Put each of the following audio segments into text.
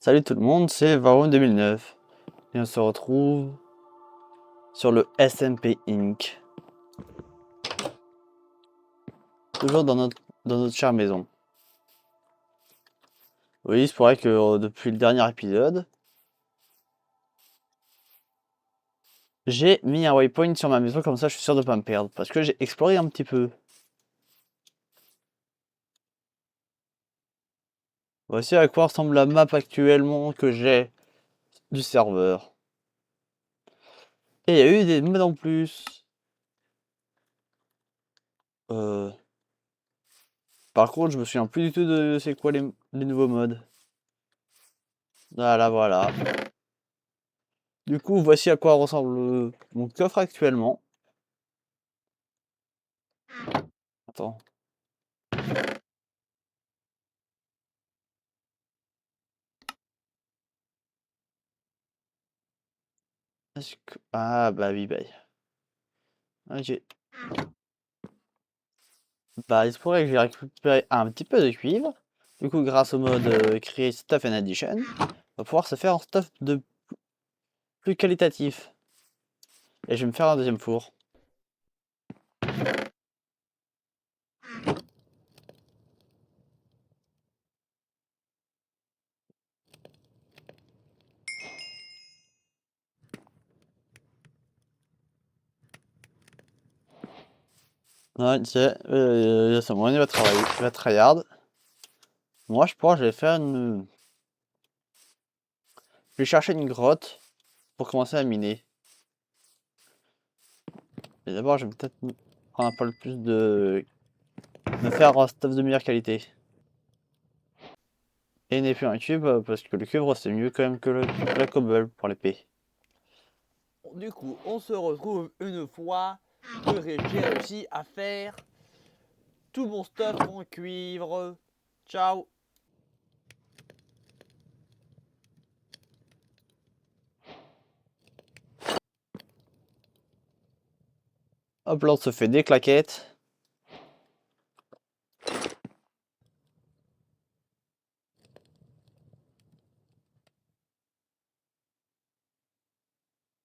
Salut tout le monde, c'est Varoum 2009 et on se retrouve sur le SMP Inc. Toujours dans notre chère maison. Oui, il se pourrait que depuis le dernier épisode, j'ai mis un waypoint sur ma maison, comme ça je suis sûr de pas me perdre, parce que j'ai exploré un petit peu. Voici à quoi ressemble la map actuellement que j'ai du serveur. Et il y a eu des modes en plus. Euh, Par contre, je me souviens plus du tout de c'est quoi les nouveaux modes. Voilà, voilà. Du coup, voici à quoi ressemble mon coffre actuellement. Attends. Ah bah oui, bah. Ok. Bah, il se pourrait que j'ai récupéré un petit peu de cuivre. Du coup, grâce au mode Create Stuff and Addition, on va pouvoir se faire un stuff de plus qualitatif. Et je vais me faire un deuxième four. Ouais, tu sais, c'est moi, il va travailler, il va tryhard. Moi, je vais faire une. Je vais chercher une grotte pour commencer à miner. Et d'abord, je vais peut-être prendre un peu plus de. Me faire un stuff de meilleure qualité. Et n'est plus un cube, parce que le cuivre c'est mieux quand même que la cobble pour l'épée. Du coup, on se retrouve une fois que j'ai réussi à faire tout mon stuff en cuivre. Ciao. Hop là, on se fait des claquettes.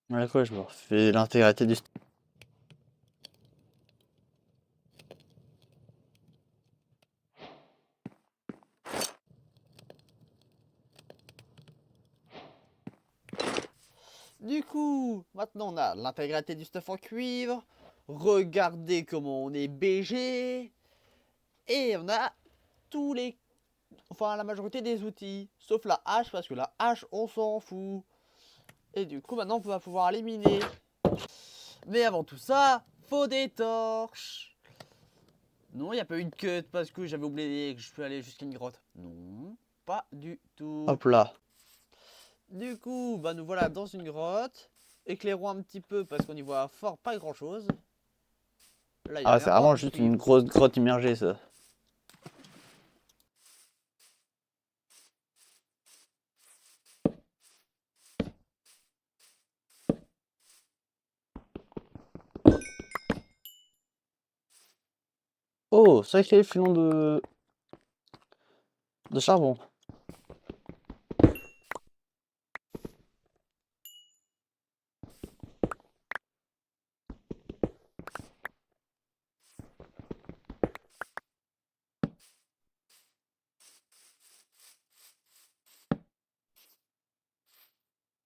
Voilà quoi, je me refais l'intégralité du. Du coup, maintenant on a l'intégralité du stuff en cuivre. Regardez comment on est BG. Et on a tous les... Enfin, la majorité des outils. Sauf la hache, parce que la hache, on s'en fout. Et du coup, maintenant, on va pouvoir l'éliminer. Mais avant tout ça, faut des torches. Non, il n'y a pas eu de cut parce que j'avais oublié que je peux aller jusqu'à une grotte. Non, pas du tout. Hop là. Du coup, bah nous voilà dans une grotte. Éclairons un petit peu parce qu'on y voit fort pas grand chose. Là, il n'y a Ah, rien. c'est Oh, vraiment du juste une cuivre. grosse grotte immergée, ça. Oh, sacré filon de charbon.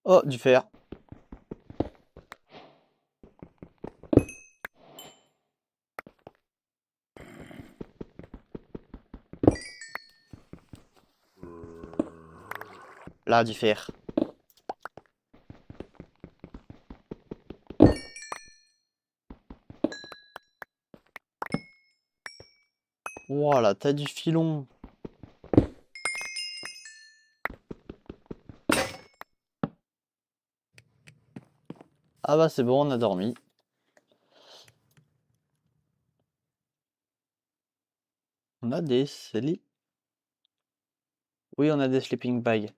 Oh, du fer. Là, du fer. Voilà, t'as du filon. Ah bah c'est bon, on a dormi. On a des sli... Oui, on a des sleeping bags.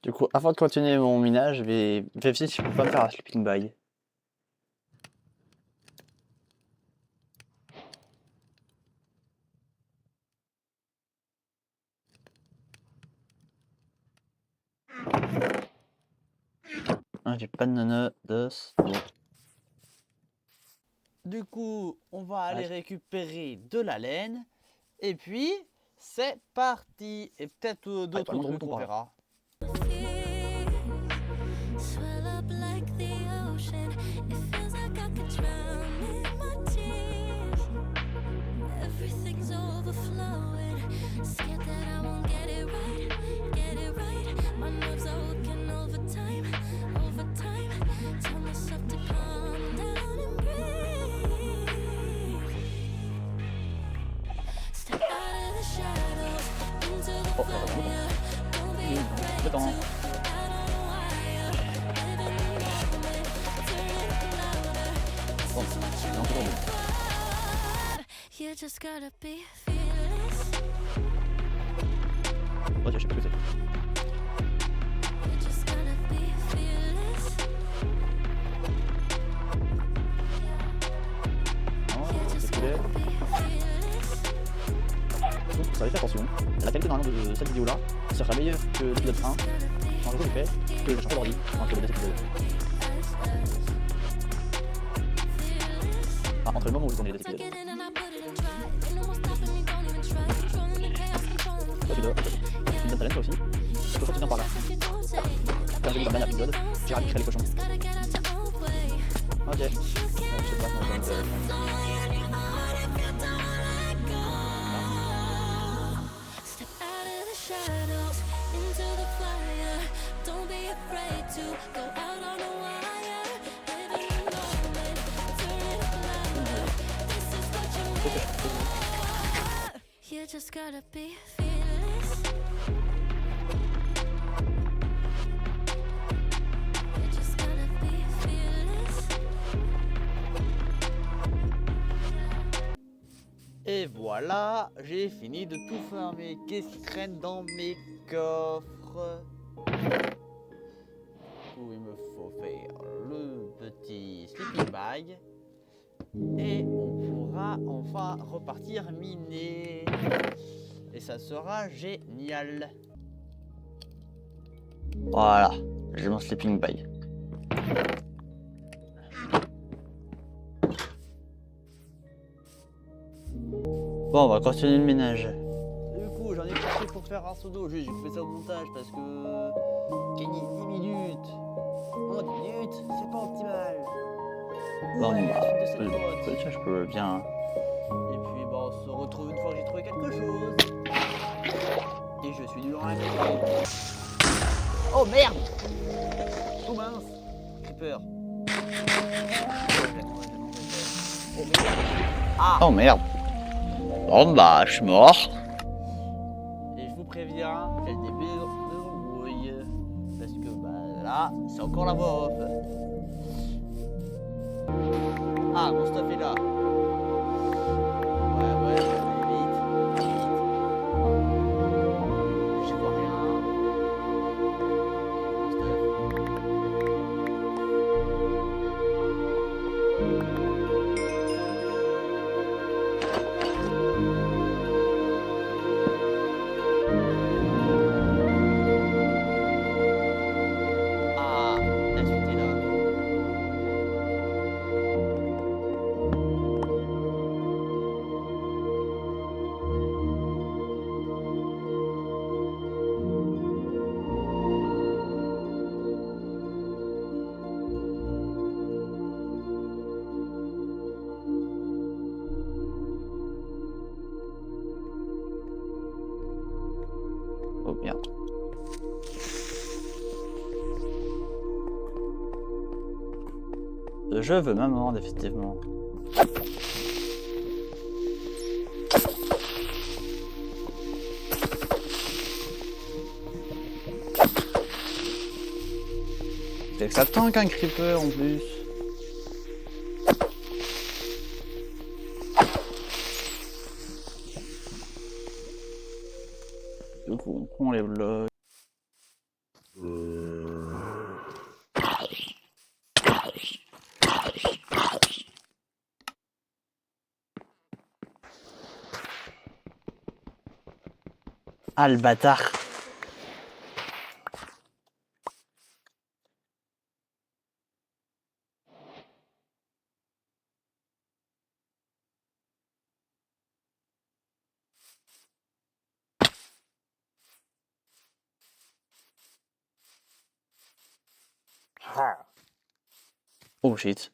Du coup, avant de continuer mon minage, je vais vérifier si je peux pas faire un sleeping bag. Ah, j'ai pas de nœud de... Du coup, on va aller Ouais. récupérer de la laine. Et puis, c'est parti. Et peut-être d'autres pas loin de trucs, Remonton on par là. verra. Swell up like the ocean. It feels like I could drown in my tears. Everything's overflowing. Scared that I won't get it right, get it right. My nerves are working overtime, overtime. Tell myself to calm down and breathe. Step out of the shadows into the fire. Don't be afraid to go out on a wire. Live in the moment, turn it louder. This is what you live for. You just gotta be fearless. Oh, je sais plus ce que You just gotta be fearless. c'est. Non, You c'est just ce qu'il est. gotta be fearless. Donc, ça va faire attention. La qualité normalement de cette vidéo là sera meilleure que l'épisode 1. Gotta be En gros, j'ai fait que j'ai changé d'ordi entre les deux épisodes. Ah, entre le moment où j'ai tourné les deux Tuck épisodes. it in and I put it in dry. Ain't no more stopping me, don't even try. Controlling the chaos, controlling the Toi, tu dois. Tu me donnes ta laine, toi aussi. Il faut que tu viens par là. Quand j'ai mis ma laine à l'épisode, j'ai ramené les cochons. Just gotta get out your own way. Ok. Donc, je sais pas comment ça va. Step out of the shadows into the fire. Don't be afraid to go out on a wire. Live in the moment, turn it louder. This is what you live for. You just gotta be fearless. You just gotta be fearless. Et voilà, j'ai fini de tout farmer. Qu'est-ce qui traîne dans mes coffres? Où il me faut faire le petit sleeping bag. Et on pourra enfin repartir miner. Et ça sera génial. Voilà. J'ai mon sleeping bag. Bon, on va continuer le ménage. Du coup, j'en ai profité pour faire un pseudo. J'ai fait ça au montage parce que gagner 10 minutes en 10 minutes, c'est pas optimal. Bon, Ouais, bah, suite de cette mode. je peux bien. Et puis bah, on se retrouve une fois que j'ai trouvé quelque chose. Et je suis nul en la Oh merde! Oh mince! Creeper. Oh merde! Ah! Oh merde. Bon, bah, je suis mort. Et je vous préviens, j'ai le début de l'embrouille. Parce que bah là, c'est encore la voix off. Ah, mon stuff est là. Ouais, allez vite, vite. Je vois rien. Mon stuff. Ah, la suite est là. Oh merde. Je veux maman, effectivement. C'est que ça tank un creeper en plus. Du coup, on prend les blocs. Ah, le bâtard. Oh shit.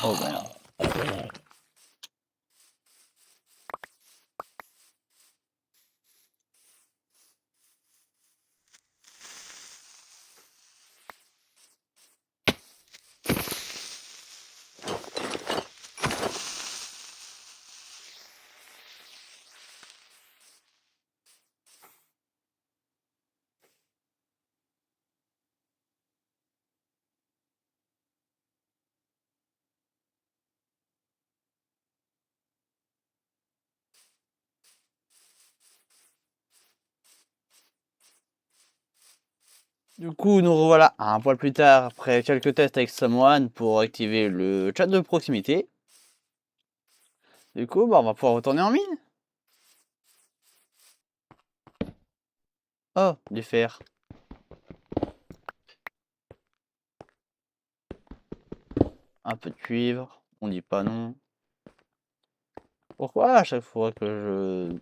Oh merde. Du coup, nous revoilà un poil plus tard après quelques tests avec Someone pour activer le chat de proximité. Du coup, bah, on va pouvoir retourner en mine. Oh, du fer. Un peu de cuivre, on dit pas non. Pourquoi à chaque fois que je...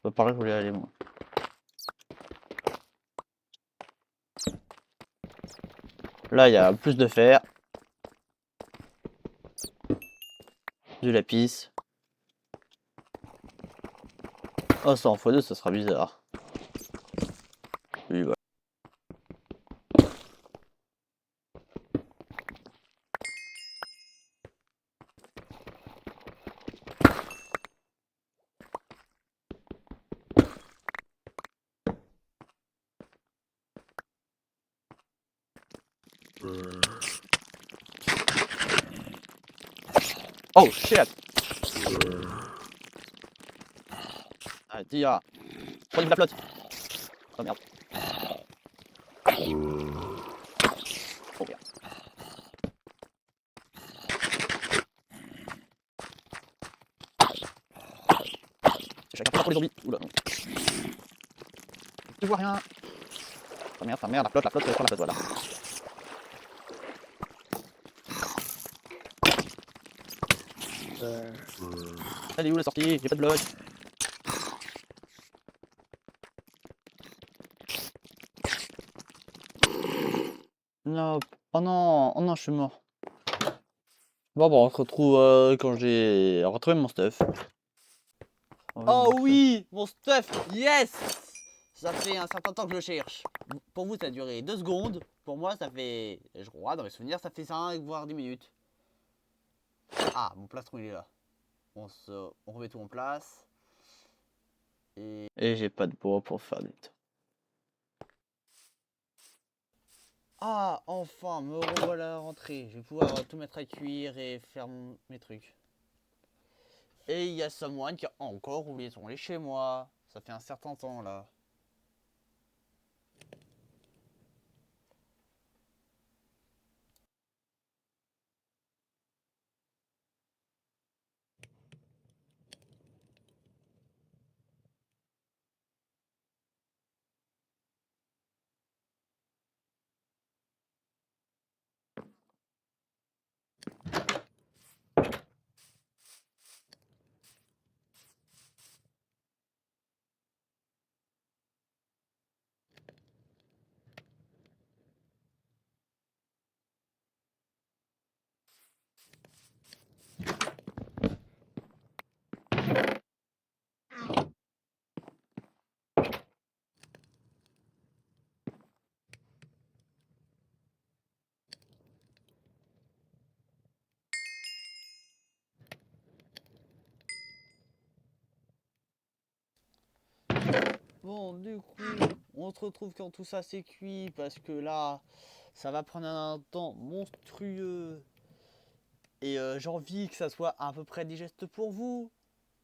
Pas par là que je voulais aller moi. Là, il y a plus de fer. Du lapis. Oh, ça en x2, ça sera bizarre. Oui, voilà. Oh shit! Ah, tire! Prenez de la flotte! Oh merde! Oh merde! Chacun pour les zombies! Oula non! Je vois rien! Oh merde, la flotte, sur la flotte, voilà! Elle est où la sortie? J'ai pas de bloc! Non, oh non, je suis mort. Bon, on se retrouve quand j'ai retrouvé mon stuff. Oh oui, mon stuff, yes! Ça fait un certain temps que je le cherche. Pour vous, ça a duré 2 secondes. Pour moi, ça fait, je crois, dans mes souvenirs, ça fait 5 voire 10 minutes. Ah, mon plastron il est là. On remet tout en place. Et j'ai pas de bois pour faire des tours. Ah, enfin, me revoilà rentré. Je vais pouvoir tout mettre à cuire et faire mes trucs. Et il y a someone qui a encore oublié son lait chez moi. Ça fait un certain temps là. Bon, du coup, on se retrouve quand tout ça c'est cuit parce que là, ça va prendre un temps monstrueux. Et j'ai envie que ça soit à peu près digeste pour vous.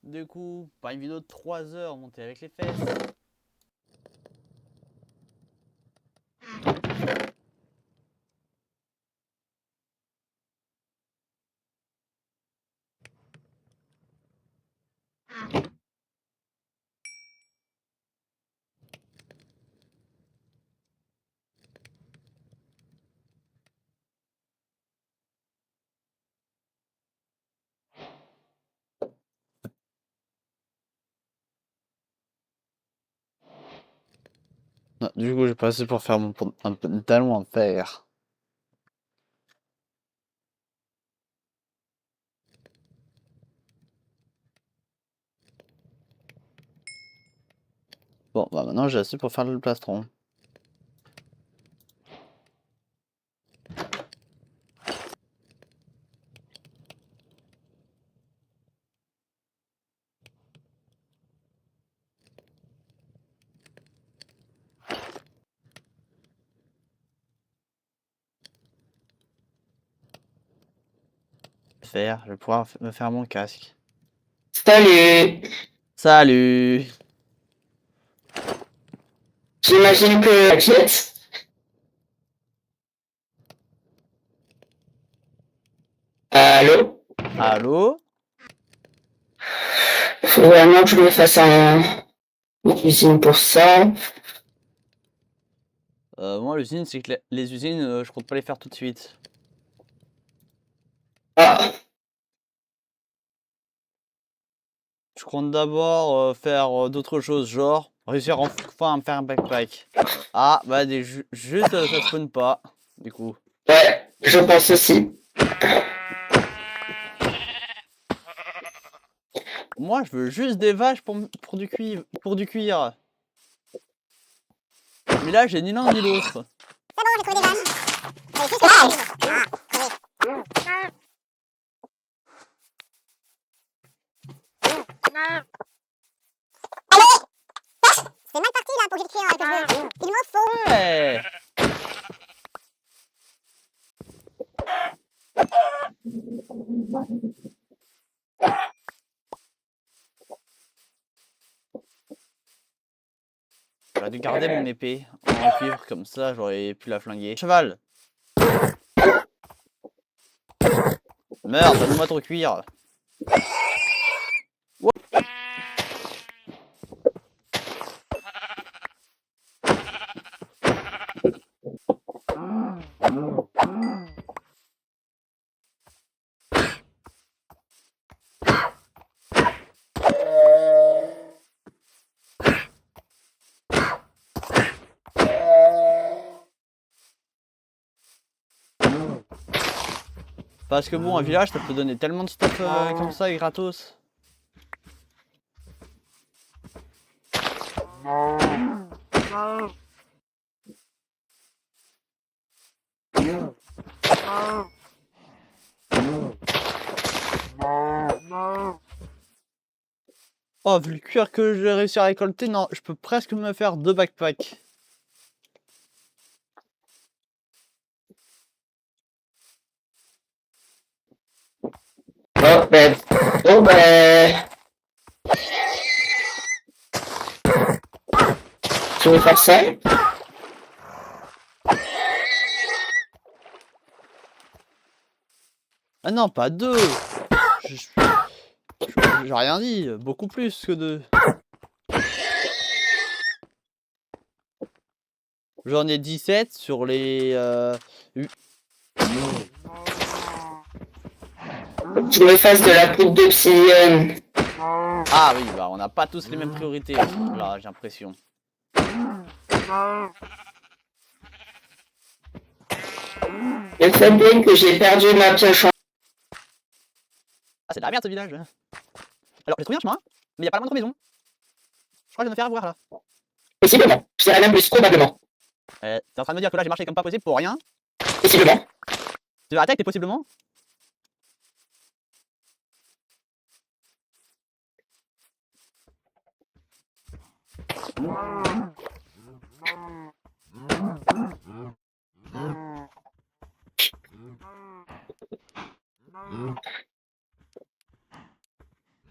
Du coup, pas une vidéo de 3 heures montée avec les fesses. Non, du coup, j'ai passé pour faire un pantalon en fer. Bon, bah maintenant j'ai assez pour faire le plastron. Faire, je vais pouvoir me faire mon casque. Salut! Salut! J'imagine que la jet. Allô? Allô? Faut vraiment que je me fasse une cuisine pour ça. Moi, l'usine, c'est que les usines, je compte pas les faire tout de suite. Ah, Je compte d'abord faire d'autres choses, genre réussir enfin à me faire un backpack. Ah, bah, juste ça spawn pas, du coup. ouais, je pense aussi. Moi, je veux juste des vaches pour du cuivre, pour du cuir. Mais là, j'ai ni l'un ni l'autre. C'est mal parti là pour que j'écrive que je veux. Il m'en faut. Ouais. J'aurais dû garder mon épée en cuivre, comme ça j'aurais pu la flinguer. Cheval! Meurs, donne-moi ton cuir! Parce que bon, un village, ça peut donner tellement de stuff comme ça et gratos. Oh, vu le cuir que j'ai réussi à récolter, non, je peux presque me faire 2 backpacks. Bon, ben, bon, ben, tu veux faire ça? Ah non, pas 2. J'ai rien dit, beaucoup plus que 2. J'en ai 17 sur les... Tu me fasses de la poudre d'obsidienne. Ah oui, bah on n'a pas tous les mêmes priorités, là, j'ai l'impression. Le fait bien que j'ai perdu ma pioche en... Ah, c'est de la merde ce village. Alors, j'ai trouvé un chemin, mais il n'y a pas la moindre maison. Je crois que je vais me faire avoir là. Possiblement. Je dirais même plus probablement. T'es en train de me dire que là j'ai marché comme pas possible pour rien. Possiblement. Tu vas attaquer possiblement.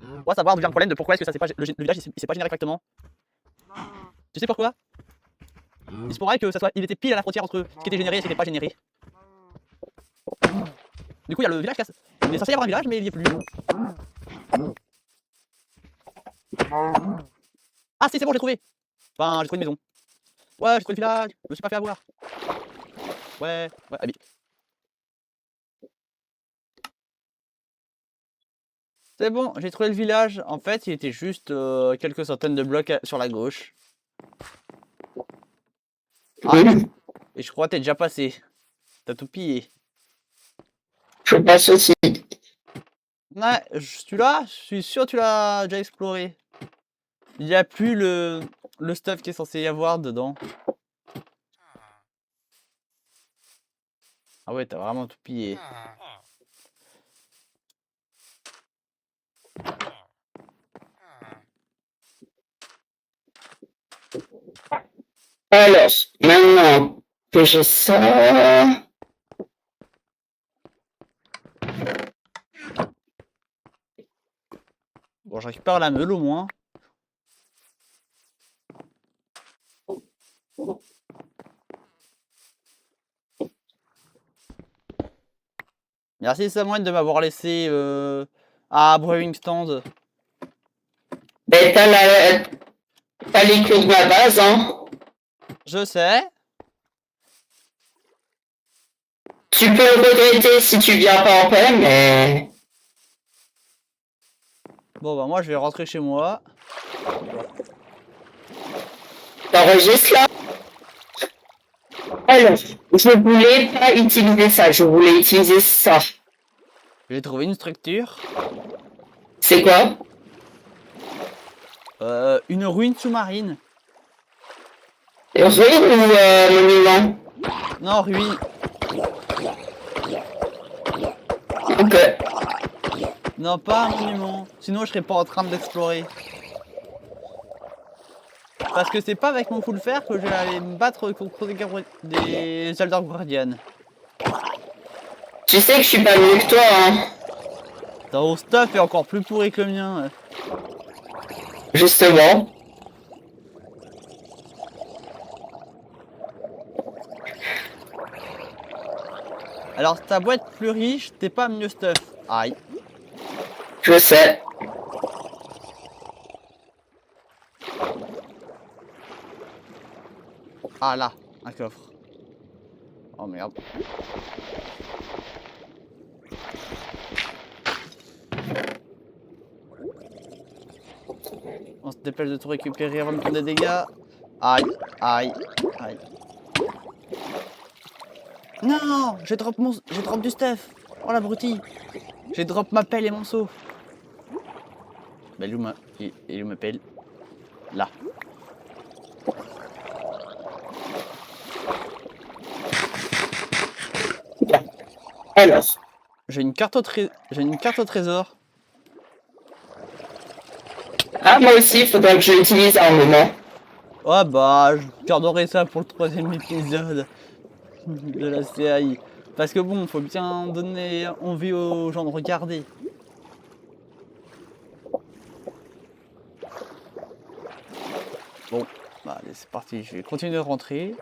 On va savoir d'où vient le problème de pourquoi est-ce que ça s'est pas, le village il s'est pas généré correctement. Tu sais pourquoi? Il se pourrait que ça soit, il était pile à la frontière entre ce qui était généré et ce qui n'était pas généré. Du coup, il y a le village casse. Il est censé y avoir un village, mais il n'y est plus. Ah si, c'est bon, j'ai trouvé. Enfin, j'ai trouvé une maison. Ouais, j'ai trouvé le village. Je me suis pas fait avoir. Ouais, habite. C'est bon, j'ai trouvé le village. En fait, il était juste quelques centaines de blocs sur la gauche. Ah, et je crois que t'es déjà passé. T'as tout pillé. Je passe aussi. Ouais, celui-là, je suis sûr que tu l'as déjà exploré. Il n'y a plus le stuff qui est censé y avoir dedans. Ah ouais, t'as vraiment tout pillé. Alors, maintenant que j'ai ça... Bon, je récupère la meule au moins. Merci Samuel de m'avoir laissé à Brewing Stand. Ben, t'as les clés de ma base, hein. Je sais. Tu peux le regretter si tu viens pas en paix, mais... Bon bah moi je vais rentrer chez moi. T'enregistres là? Alors, je voulais pas utiliser ça, je voulais utiliser ça. J'ai trouvé une structure. C'est quoi? Une ruine sous-marine. Ruine ou monument? Non, ruine. Ok. Non, pas un monument. Sinon je serais pas en train de l'explorer. Parce que c'est pas avec mon full fer que je vais aller me battre contre des Elder Guardians. Tu sais que je suis pas mieux que toi, hein. Ton stuff est encore plus pourri que le mien. Justement. Alors ta boîte plus riche, t'es pas mieux stuff. Aïe. Je sais. Ah là, un coffre. Oh merde. On se dépêche de tout récupérer avant de prendre des dégâts. Aïe, aïe, aïe. Non, j'ai drop du stuff. Oh l'abruti. J'ai drop ma pelle et mon seau. Bah, il est où ma pelle? Là. Alors, J'ai une carte au trésor. Ah, moi aussi, il faudrait que je l'utilise à un moment. Ah bah, je garderai ça pour le 3e épisode de la série. Parce que bon, faut bien donner envie aux gens de regarder. Bon, bah allez, c'est parti, je vais continuer de rentrer.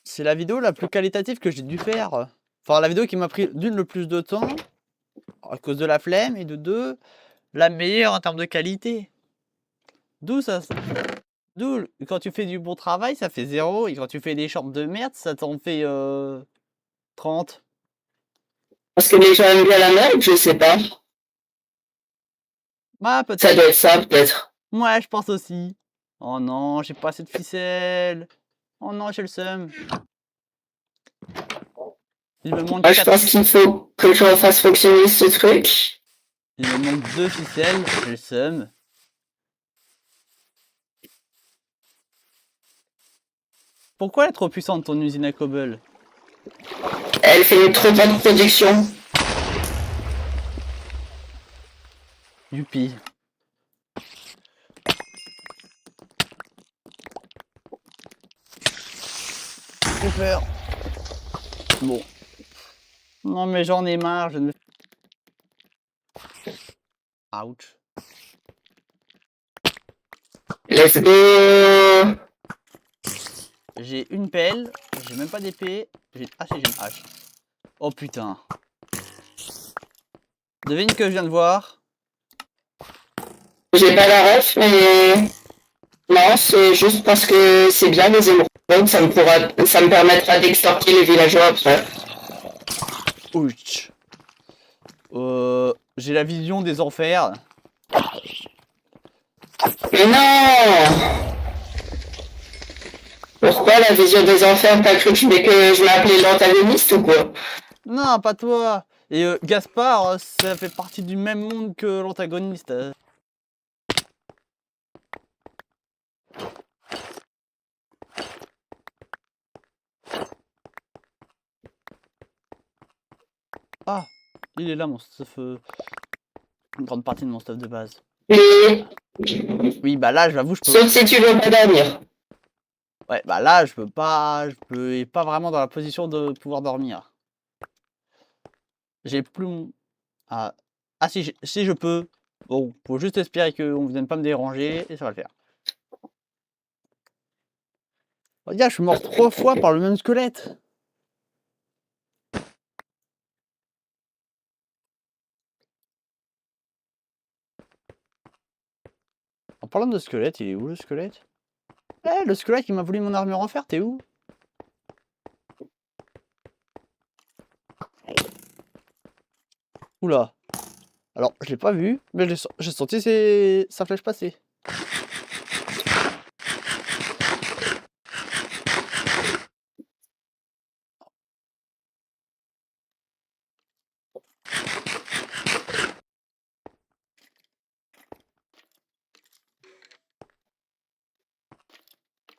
C'est la vidéo la plus qualitative que j'ai dû faire. Enfin, la vidéo qui m'a pris d'une le plus de temps, à cause de la flemme, et de deux, la meilleure en termes de qualité. D'où ça... D'où, quand tu fais du bon travail, ça fait 0, et quand tu fais des shorts de merde, ça t'en fait 30. Parce que les gens aiment bien la merde, je sais pas. Bah, Ça peut-être. doit être ça, peut-être. Ouais, je pense aussi. Oh non, j'ai pas assez de ficelle. Oh non, j'ai le seum. Il me manque Moi, je 4... pense qu'il faut que je refasse fonctionner ce truc. Il me manque 2 ficelles, j'ai le seum. Pourquoi elle est trop puissante ton usine à cobble? Elle fait une trop bonne production. Youpi. J'ai peur. Bon. Non mais j'en ai marre, je ne... Ouch. Let's go. J'ai une pelle, j'ai même pas d'épée. Ah si, j'ai une hache. Oh putain. Devine que je viens de voir. J'ai pas la ref, mais non, c'est juste parce que c'est bien les émeraudes, ça me permettra d'extorquer les villageois après. Ouch. J'ai la vision des enfers. Mais non! Pourquoi la vision des enfers? T'as cru que je m'appelais l'antagoniste ou quoi? Non, pas toi. Et Gaspard, ça fait partie du même monde que l'antagoniste. Ah, il est là mon stuff. Une grande partie de mon stuff de base. Mais, Oui, bah là, j'avoue, je peux. sauf si tu veux pas dormir. Ouais, bah là, je peux pas. Je peux pas vraiment dans la position de pouvoir dormir. J'ai plus mon. Ah, ah si, si je peux. Bon, faut juste espérer qu'on ne vienne pas me déranger et ça va le faire. Regarde, je suis mort 3 fois par le même squelette. En parlant de squelette, il est où le squelette? Eh, le squelette qui m'a volé mon armure en fer, t'es où? Oula. Alors, je l'ai pas vu, mais j'ai senti sa flèche passer.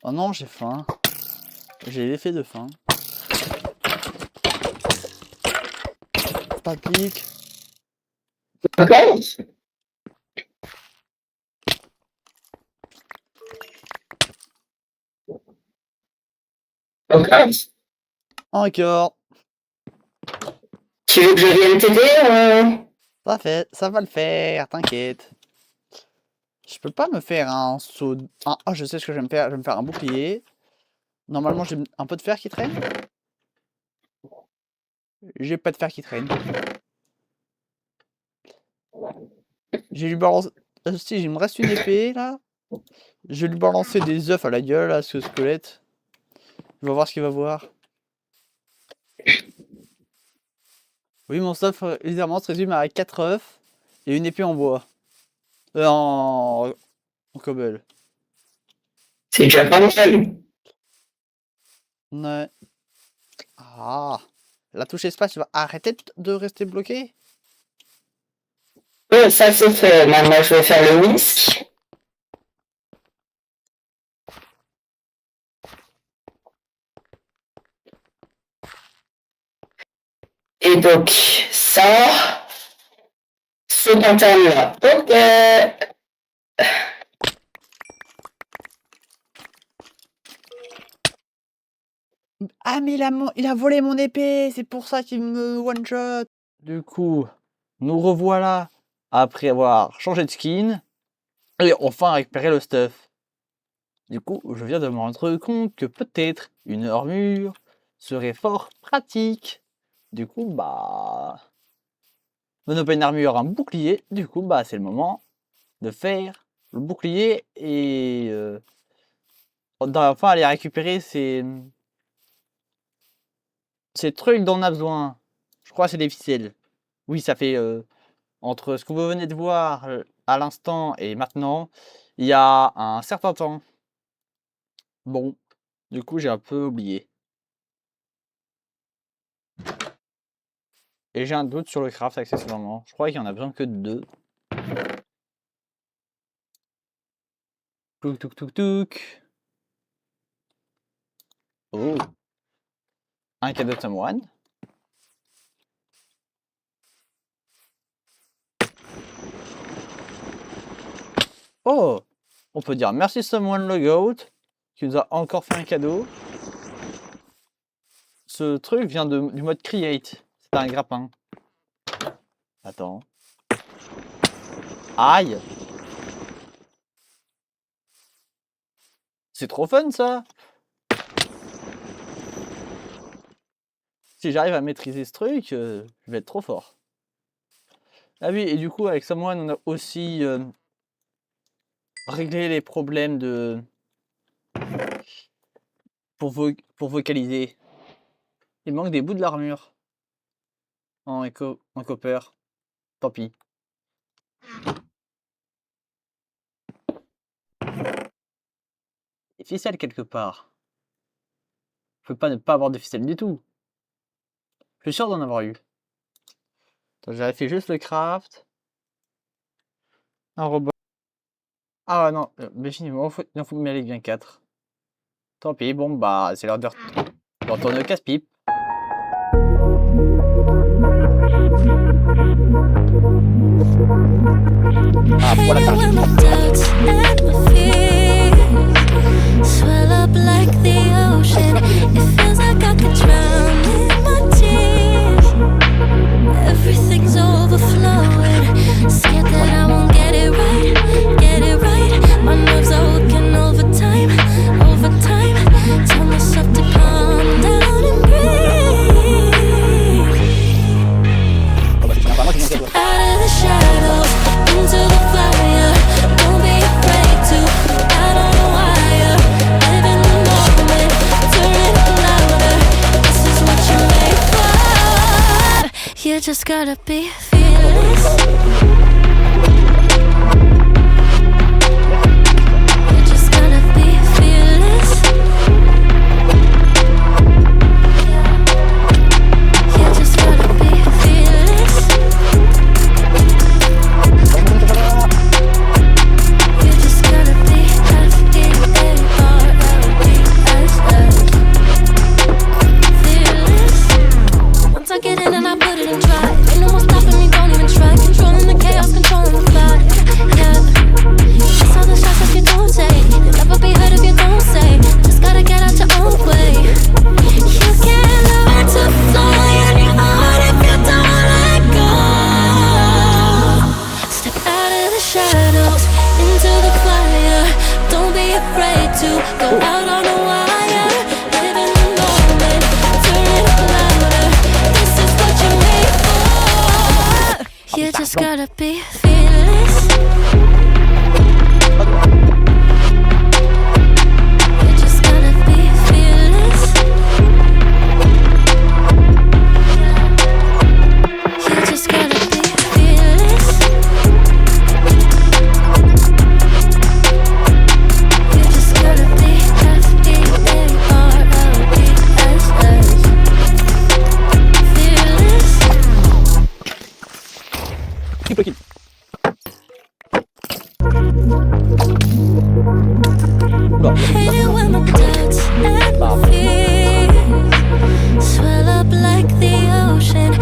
Oh non, j'ai faim. J'ai l'effet de faim. Pas de pique. Encore? Encore? Encore. Tu veux que je vienne t'aider? Ça va le faire, t'inquiète. Je peux pas me faire un saut... Ah, je sais ce que je vais me faire. Je vais me faire un bouclier. Normalement, j'ai un peu de fer qui traîne. J'ai pas de fer qui traîne. J'ai lui balancé... Si, il me reste une épée, là. Je vais lui balancer des œufs à la gueule, à ce squelette. Je vais voir ce qu'il va voir. Oui, mon stuff, légèrement, se résume à 4 œufs et une épée en bois. En cobble. C'est déjà pas mal. Ouais. Ah. La touche espace, tu vas arrêter de rester bloqué? Ça c'est fait. Maintenant, je vais faire le whisk. Et donc, ça, ce pantalon-là. Ok. Ah, mais il a volé mon épée, c'est pour ça qu'il me one-shot. Du coup, nous revoilà après avoir changé de skin et enfin récupéré le stuff. Du coup, je viens de me rendre compte que peut-être une armure serait fort pratique. Du coup, bah... non, pas une armure, un bouclier. Du coup, bah, c'est le moment de faire le bouclier et... enfin, aller récupérer ces trucs dont on a besoin. Je crois que c'est des ficelles. Oui, ça fait... entre ce que vous venez de voir à l'instant et maintenant, il y a un certain temps. Bon, du coup, j'ai un peu oublié. Et j'ai un doute sur le craft accessoirement. Je crois qu'il y en a besoin que de 2. Touk touk touk touk. Oh. Un cadeau de Someone. Oh, on peut dire merci Someone le Goat qui nous a encore fait un cadeau. Ce truc vient du mode Create. C'est un grappin. Attends. Aïe. C'est trop fun ça. Si j'arrive à maîtriser ce truc, je vais être trop fort. Ah oui, et du coup avec Someone on a aussi réglé les problèmes de... pour vocaliser. Il manque des bouts de l'armure. En copper. Tant pis. Des ficelles quelque part. Je peux pas ne pas avoir de ficelles du tout. Je suis sûr d'en avoir eu. J'avais fait juste le craft. Un robot. Ah non, mais finalement, il en faut m'y aller bien 4. Tant pis, bon bah c'est l'heure de retourner au casse-pipe. Ah voilà. When my doubts and my fears swell up like the ocean, it feels like I could drown in my tears. Everything's overflowing, scared that I won't get it right, get it right. My nerves are working overtime, overtime. Tell myself to calm down and breathe. Step out of the shadows, into the fire. Don't be afraid to go out on a wire. Live in the moment, turn it louder. This is what you're made for. You just gotta be fearless. You just gotta be fearless. You just gotta be fearless. You just gotta be fearless. Once I get in and I put it in drive, ain't no more stopping me, don't even try. Controlling the chaos, controlling the fire. Yeah, that's all the shots that you don't take. You'll never be heard if you don't say. Just gotta get out your own way. You can't learn to fly on your own if you don't let go. Step out of the shadows, into the fire. Don't be afraid to go out on a wire. Live in the moment, turn it louder. This is what you're made for. You just gotta be fearless. You just gotta be fearless. You just gotta be fearless. You just gotta be fearless. Triple kill. Oula. Hate it when my doubts and my fears swell up like the ocean.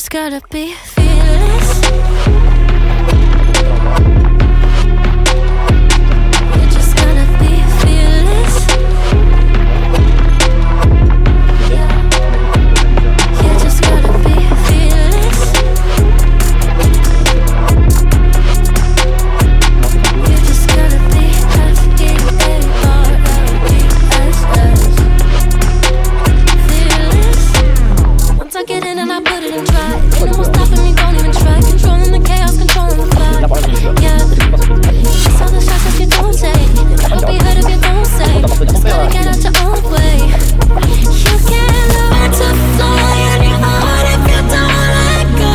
just gotta be fearless. You just gotta be fearless. You just gotta be fearless. You just gotta be F-E-A-R-L-E-S-S. Fearless. Once I get in and I put it in try, ain't no more stopping me, don't even try. Controlling the chaos, controlling the fly. Yeah. It's all the shots if you don't take. You'll never be heard if you don't say. Just gotta get out your own way. You can't learn to fly in your heart if you don't let go.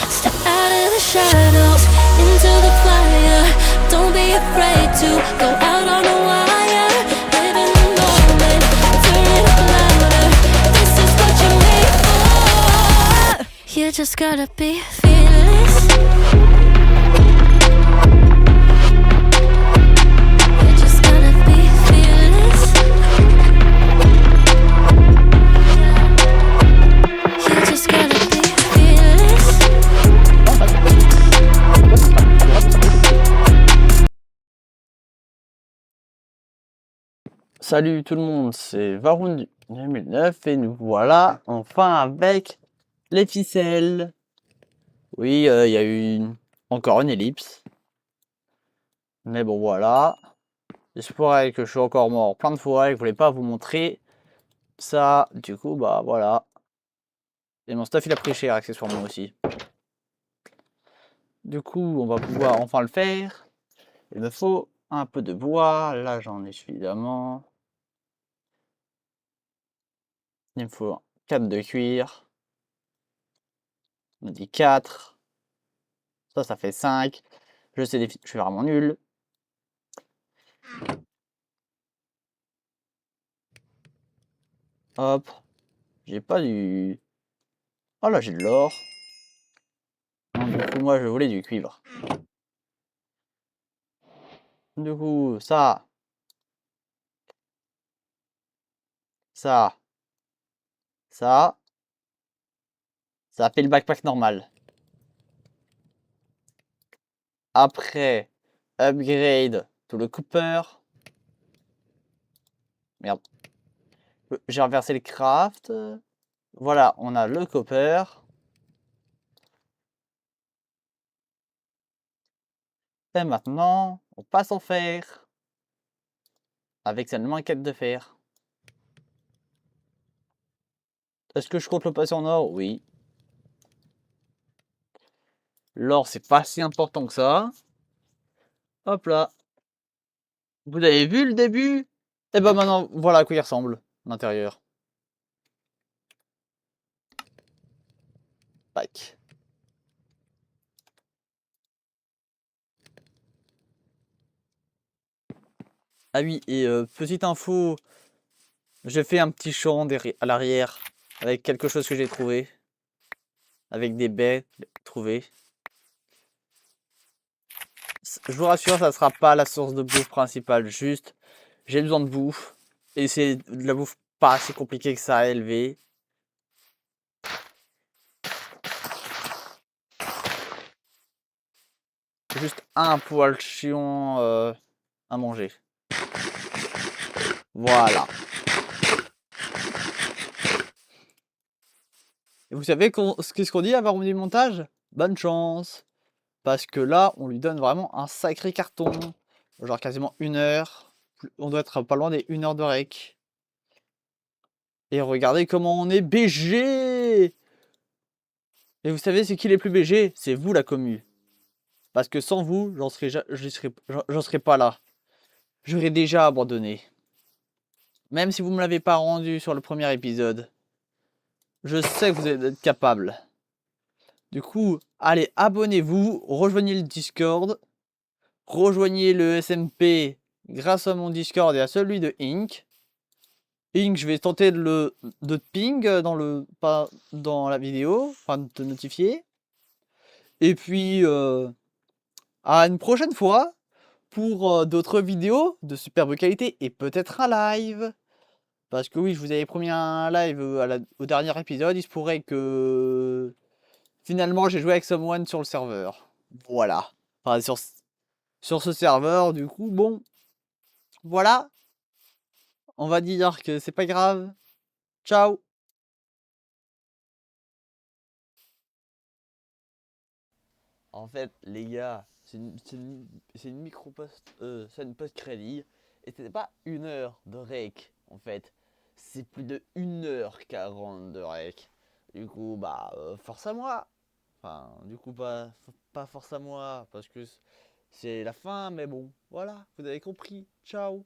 Step out of the shadows, into the fire. Don't be afraid to go out on a wire. Live in the moment, turn it up louder. This is what you're made for. You just gotta be fearless. You just gotta be fearless. You just gotta be fearless. Salut tout le monde, c'est Varun 2009 et nous voilà enfin avec les ficelles. Oui, il y a eu encore une ellipse. Mais bon voilà. J'espérais que je suis encore mort plein de fois et que je voulais pas vous montrer ça. Du coup, bah voilà. Et mon stuff il a pris cher accessoirement aussi. Du coup, on va pouvoir enfin le faire. Il me faut un peu de bois. Là, j'en ai suffisamment. Il me faut 4 de cuir. On a dit 4. Ça fait 5. Je sais, je suis vraiment nul. Hop. J'ai pas du... Oh là, j'ai de l'or. Du coup, moi, je voulais du cuivre. Du coup, ça. Ça. Ça. Ça fait le backpack normal. Après, upgrade tout le copper. Merde. J'ai renversé le craft. Voilà, on a le copper. Et maintenant, on passe au fer. Avec seulement une quête de fer. Est-ce que je compte le passer en or? Oui. L'or, c'est pas si important que ça. Hop là. Vous avez vu le début? Et ben maintenant, voilà à quoi il ressemble, l'intérieur. Tac. Ah oui, et petite info, j'ai fait un petit champ à l'arrière avec quelque chose que j'ai trouvé. Avec des baies trouvées. Je vous rassure, ça ne sera pas la source de bouffe principale, juste j'ai besoin de bouffe. Et c'est de la bouffe pas assez compliquée que ça à élever. Juste un poil chiant à manger. Voilà. Et vous savez qu'est-ce qu'on dit à Varun du montage? Bonne chance. Parce que là, on lui donne vraiment un sacré carton. Genre quasiment 1 heure. On doit être pas loin des 1 heure de rec. Et regardez comment on est BG. Et vous savez c'est qui les plus BG? C'est vous la commu. Parce que sans vous, j'en serais pas là. J'aurais déjà abandonné. Même si vous me l'avez pas rendu sur le premier épisode. Je sais que vous êtes capable. Du coup, allez, abonnez-vous, rejoignez le Discord, rejoignez le SMP grâce à mon Discord et à celui de Ink. Ink, je vais tenter de te ping pas dans la vidéo, enfin de te notifier. Et puis, à une prochaine fois pour d'autres vidéos de superbe qualité et peut-être un live. Parce que oui, je vous avais promis un live au dernier épisode. Il se pourrait que finalement j'ai joué avec Someone sur le serveur. Voilà. Enfin, sur ce serveur, du coup, bon. Voilà. On va dire que c'est pas grave. Ciao. En fait, les gars, c'est une micro-post, c'est une post-crédit. Et c'était pas 1 heure de rec, en fait. C'est plus de 1h40 de rec. Du coup, bah, force à moi. Enfin, du coup, pas force à moi, parce que c'est la fin, mais bon, voilà, vous avez compris. Ciao.